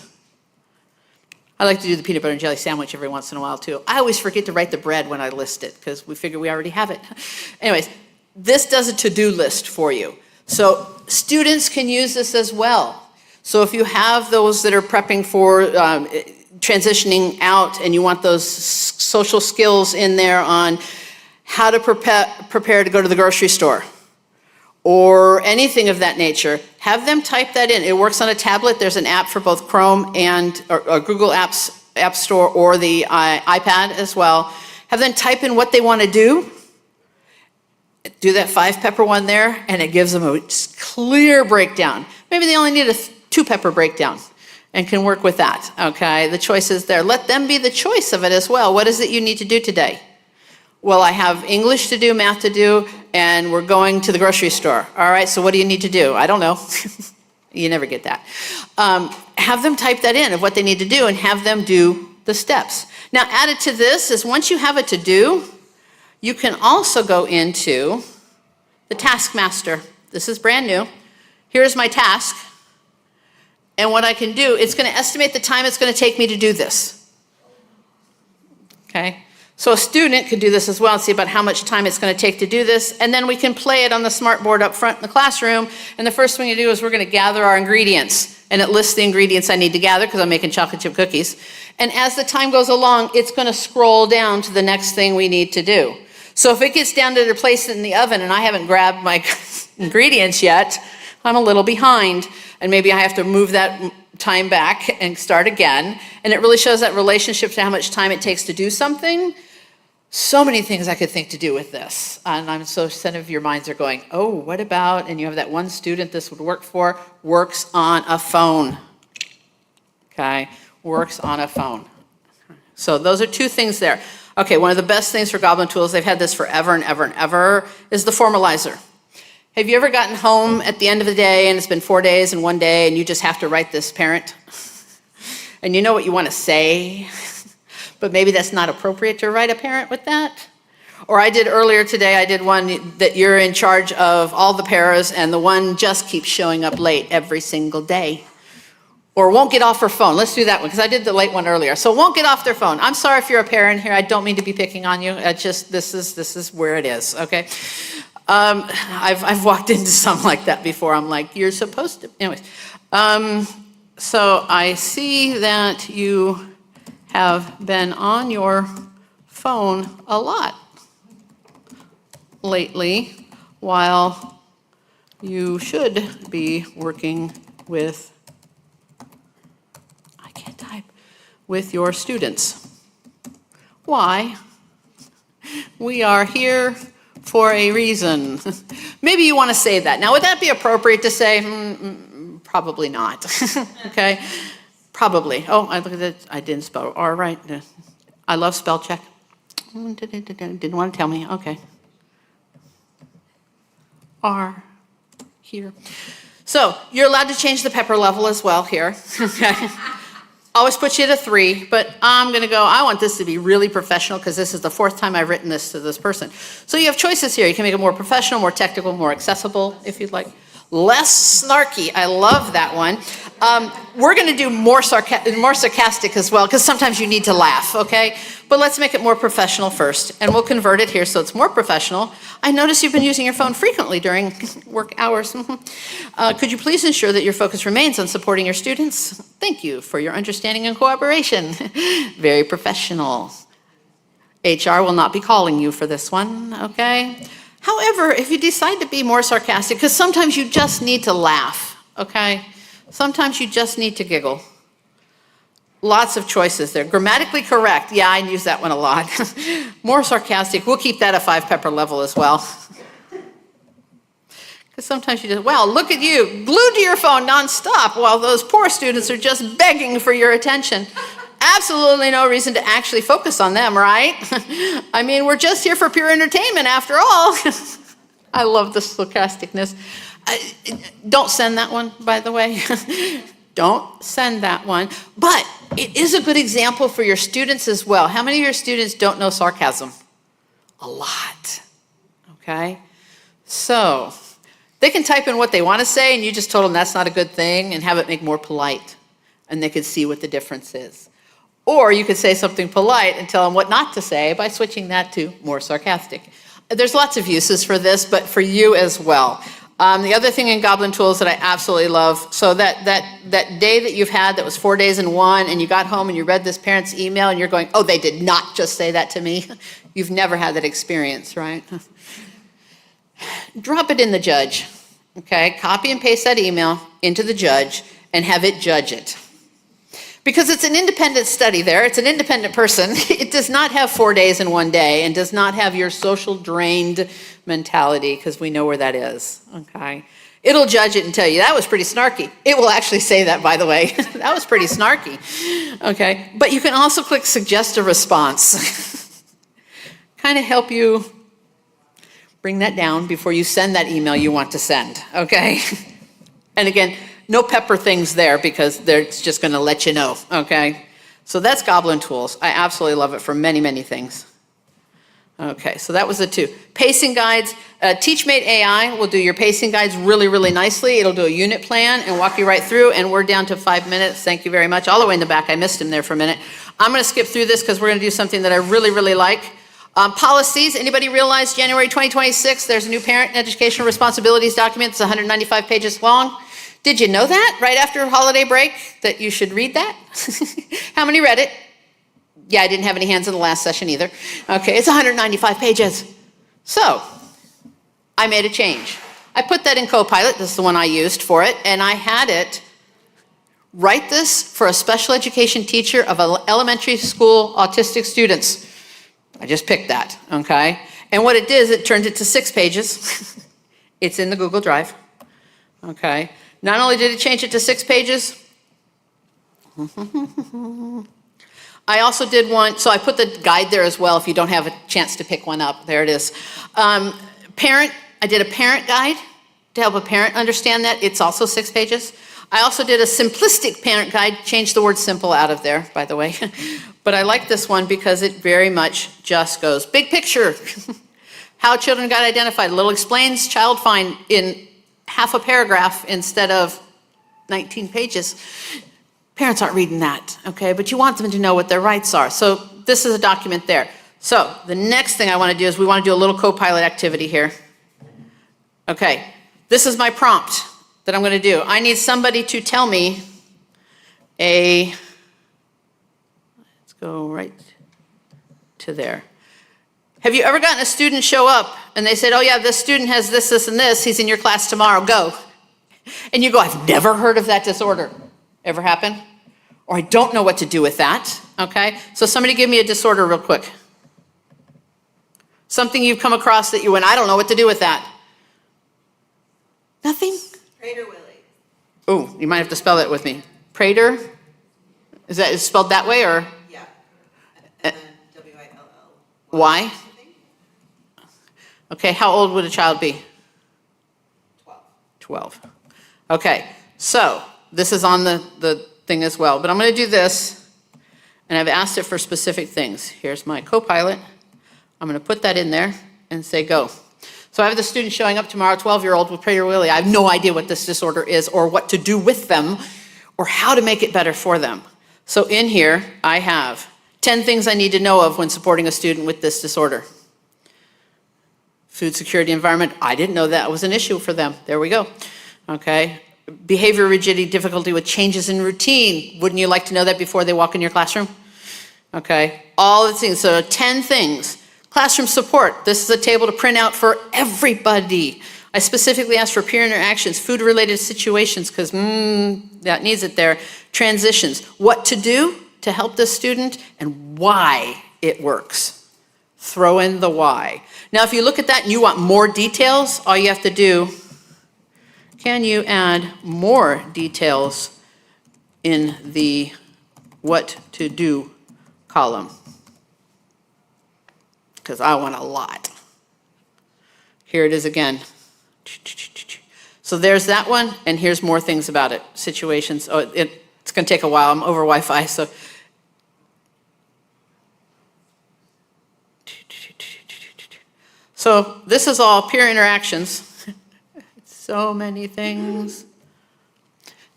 I like to do the peanut butter and jelly sandwich every once in a while too. I always forget to write the bread when I list it because we figure we already have it. Anyways, this does a to-do list for you. So students can use this as well. So if you have those that are prepping for transitioning out and you want those social skills in there on how to prepare to go to the grocery store, or anything of that nature, have them type that in. It works on a tablet. There's an app for both Chrome and or Google Apps App Store or the iPad as well. Have them type in what they want to do. Do that 5 pepper one there, and it gives them a clear breakdown. Maybe they only need a 2 pepper breakdown and can work with that, okay? The choice is there. Let them be the choice of it as well. What is it you need to do today? Well, I have English to do, math to do, and we're going to the grocery store. All right, so what do you need to do? I don't know. You never get that. Have them type that in of what they need to do and have them do the steps. Now, added to this is once you have it to do, you can also go into the Taskmaster. This is brand new. Here's my task. And what I can do, it's going to estimate the time it's going to take me to do this. Okay? So a student could do this as well and see about how much time it's going to take to do this, and then we can play it on the smart board up front in the classroom, and the first thing you do is we're going to gather our ingredients, and it lists the ingredients I need to gather because I'm making chocolate chip cookies. And as the time goes along, it's going to scroll down to the next thing we need to do. So if it gets down to place it in the oven and I haven't grabbed my ingredients yet, I'm a little behind, and maybe I have to move that time back and start again, and it really shows that relationship to how much time it takes to do something. So many things I could think to do with this. And I'm so some of your minds are going, oh, what about, and you have that one student this would work for, works on a phone. Okay, works on a phone. So those are 2 things there. Okay, one of the best things for Goblin Tools, they've had this forever and ever and ever, is the formalizer. Have you ever gotten home at the end of the day and it's been 4 days and 1 day and you just have to write this parent? And you know what you want to say? But maybe that's not appropriate to write a parent with that. Or I did earlier today, I did one that you're in charge of all the paras and the one just keeps showing up late every single day. Or won't get off her phone. Let's do that one, because I did the late one earlier. So won't get off their phone. I'm sorry if you're a parent here. I don't mean to be picking on you. It's just, this is where it is, okay? I've walked into some like that before. I'm like, you're supposed to, anyways. So I see that you have been on your phone a lot lately while you should be working with, I can't type, with your students. Why? We are here for a reason. Maybe you want to say that. Now, would that be appropriate to say? Probably not. Okay? Probably. Oh, I look at that. I didn't spell R right. I love spell check. Didn't want to tell me. Okay. R here. So you're allowed to change the pepper level as well here. Okay. Always put you at a 3, but I'm going to go, I want this to be really professional because this is the 4th time I've written this to this person. So you have choices here. You can make it more professional, more technical, more accessible, if you'd like. Less snarky. I love that one. We're going to do more sarcastic as well, because sometimes you need to laugh, okay? But let's make it more professional first, and we'll convert it here so it's more professional. I notice you've been using your phone frequently during work hours. Could you please ensure that your focus remains on supporting your students? Thank you for your understanding and cooperation. Very professional. HR will not be calling you for this one, okay? However, if you decide to be more sarcastic, because sometimes you just need to laugh, okay? Sometimes you just need to giggle. Lots of choices there. Grammatically correct, yeah, I use that one a lot. More sarcastic, we'll keep that a 5-pepper level as well. Because sometimes you just, wow, look at you, glued to your phone nonstop while those poor students are just begging for your attention. Absolutely no reason to actually focus on them, right? I mean, we're just here for pure entertainment after all. I love the sarcasticness. Don't send that one, by the way. Don't send that one. But it is a good example for your students as well. How many of your students don't know sarcasm? A lot, okay? So they can type in what they want to say, and you just told them that's not a good thing, and have it make more polite, and they could see what the difference is. Or you could say something polite and tell them what not to say by switching that to more sarcastic. There's lots of uses for this, but for you as well. The other thing in Goblin Tools that I absolutely love, so that day that you've had that was 4 days in one, and you got home and you read this parent's email and you're going, oh, they did not just say that to me. You've never had that experience, right? Drop it in the judge, okay? Copy and paste that email into the judge and have it judge it. Because it's an independent study there, it's an independent person. It does not have 4 days in one day and does not have your social drained mentality, because we know where that is, okay? It'll judge it and tell you, that was pretty snarky. It will actually say that, by the way. That was pretty snarky, okay? But you can also click suggest a response. Kind of help you bring that down before you send that email you want to send, okay? And again, no pepper things there, because they're just going to let you know, okay? So that's Goblin Tools. I absolutely love it for many, many things. Okay, so that was the 2. Pacing guides. TeachMate AI will do your pacing guides really, really nicely. It'll do a unit plan and walk you right through, and we're down to 5 minutes. Thank you very much. All the way in the back. I missed him there for a minute. I'm going to skip through this because we're going to do something that I really, really like. Policies. Anybody realize January 2026, there's a new parent and educational responsibilities document. It's 195 pages long. Did you know that right after holiday break that you should read that? How many read it? Yeah, I didn't have any hands in the last session either. Okay, it's 195 pages. So I made a change. I put that in Copilot. This is the one I used for it. And I had it write this for a special education teacher of elementary school autistic students. I just picked that, okay? And what it did is it turned it to 6 pages. It's in the Google Drive, okay? Not only did it change it to 6 pages, I also did one, so I put the guide there as well if you don't have a chance to pick one up. There it is. I did a parent guide to help a parent understand that. It's also 6 pages. I also did a simplistic parent guide, changed the word simple out of there, by the way. But I like this one because it very much just goes, big picture, how children got identified. A little explains child find in half a paragraph instead of 19 pages. Parents aren't reading that, okay? But you want them to know what their rights are. So this is a document there. So the next thing I want to do is we want to do a little Copilot activity here. Okay, this is my prompt that I'm going to do. I need somebody to tell me let's go right to there. Have you ever gotten a student show up and they said, oh yeah, this student has this, this, and this. He's in your class tomorrow, go. And you go, I've never heard of that disorder. Ever happen? Or I don't know what to do with that, okay? So somebody give me a disorder real quick. Something you've come across that you went, I don't know what to do with that. Nothing? Prader-Willi. Oh, you might have to spell that with me. Prader? Is that spelled that way or? Yeah. And then W-I-L-L. Why? Okay, how old would a child be? 12. 12. Okay, so this is on the thing as well, but I'm going to do this, and I've asked it for specific things. Here's my Copilot. I'm going to put that in there and say go. So I have the student showing up tomorrow, 12-year-old with Prader-Willi. I have no idea what this disorder is or what to do with them or how to make it better for them. So in here, I have 10 things I need to know of when supporting a student with this disorder. Food security environment, I didn't know that was an issue for them. There we go. Okay. Behavior rigidity, difficulty with changes in routine. Wouldn't you like to know that before they walk in your classroom? Okay. All the things. So 10 things. Classroom support. This is a table to print out for everybody. I specifically asked for peer interactions, food-related situations, because that needs it there. Transitions. What to do to help the student and why it works. Throw in the why. Now, if you look at that and you want more details, all you have to do, can you add more details in the what to do column? Because I want a lot. Here it is again. So there's that one, and here's more things about it. Situations. Oh, it's going to take a while. I'm over Wi-Fi, so. So this is all peer interactions. So many things.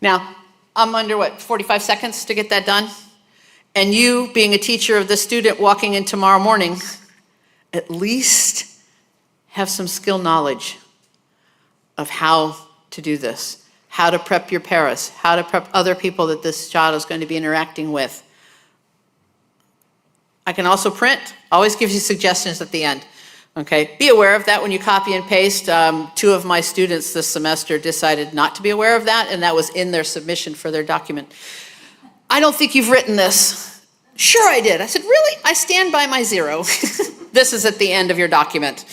Now, I'm under, 45 seconds to get that done? And you, being a teacher of the student walking in tomorrow morning, at least have some skill knowledge of how to do this, how to prep your paras, how to prep other people that this child is going to be interacting with. I can also print, always gives you suggestions at the end. Okay, be aware of that when you copy and paste. 2 of my students this semester decided not to be aware of that, and that was in their submission for their document. I don't think you've written this. Sure I did. I said, really? I stand by my 0. This is at the end of your document.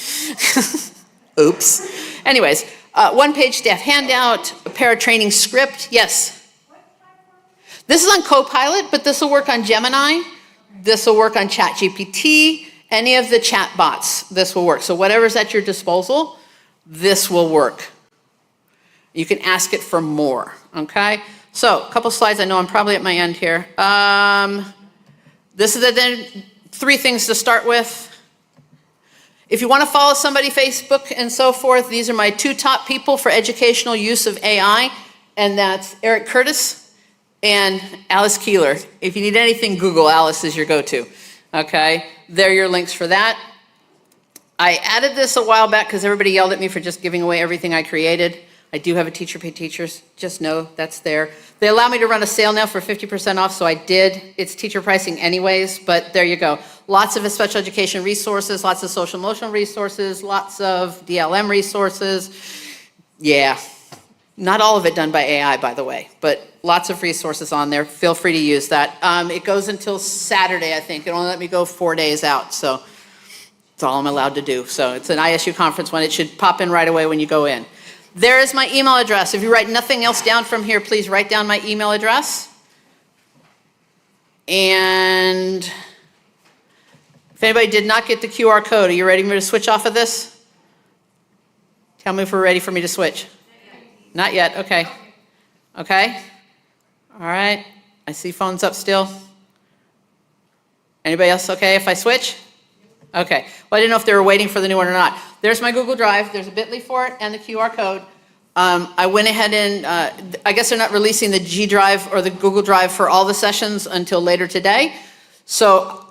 Oops. Anyways, 1-page staff handout, a para-training script. Yes? This is on Copilot, but this will work on Gemini. This will work on ChatGPT. Any of the chat bots, this will work. So whatever's at your disposal, this will work. You can ask it for more, okay? So a couple slides. I know I'm probably at my end here. This is the 3 things to start with. If you want to follow somebody, Facebook and so forth, these are my 2 top people for educational use of AI, and that's Eric Curtis and Alice Keeler. If you need anything, Google Alice is your go-to. Okay, there are your links for that. I added this a while back because everybody yelled at me for just giving away everything I created. I do have a Teacher Pay Teachers, just know that's there. They allow me to run a sale now for 50% off, so I did. It's teacher pricing anyways, but there you go. Lots of special education resources, lots of social emotional resources, lots of DLM resources. Yeah, not all of it done by AI, by the way, but lots of resources on there. Feel free to use that. It goes until Saturday, I think. It only let me go 4 days out, so that's all I'm allowed to do. So it's an ISU conference one. It should pop in right away when you go in. There is my email address. If you write nothing else down from here, please write down my email address. And if anybody did not get the QR code, are you ready for me to switch off of this? Tell me if we're ready for me to switch. Not yet, okay. Okay? All right, I see phones up still. Anybody else okay if I switch? Okay, well I didn't know if they were waiting for the new one or not. There's my Google Drive, there's a bit.ly for it and the QR code. I went ahead and, I guess they're not releasing the G Drive or the Google Drive for all the sessions until later today. So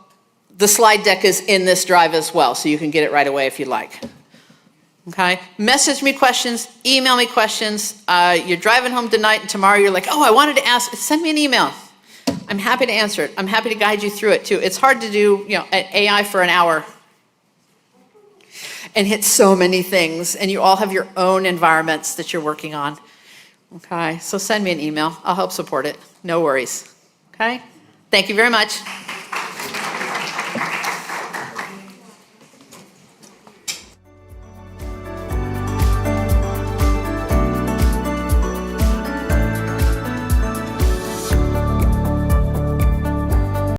the slide deck is in this drive as well, so you can get it right away if you like. Okay, message me questions, email me questions. You're driving home tonight and tomorrow you're like, oh, I wanted to ask, send me an email. I'm happy to answer it. I'm happy to guide you through it too. It's hard to do, AI for an hour and hit so many things, and you all have your own environments that you're working on. Okay, so send me an email. I'll help support it. No worries. Okay, thank you very much.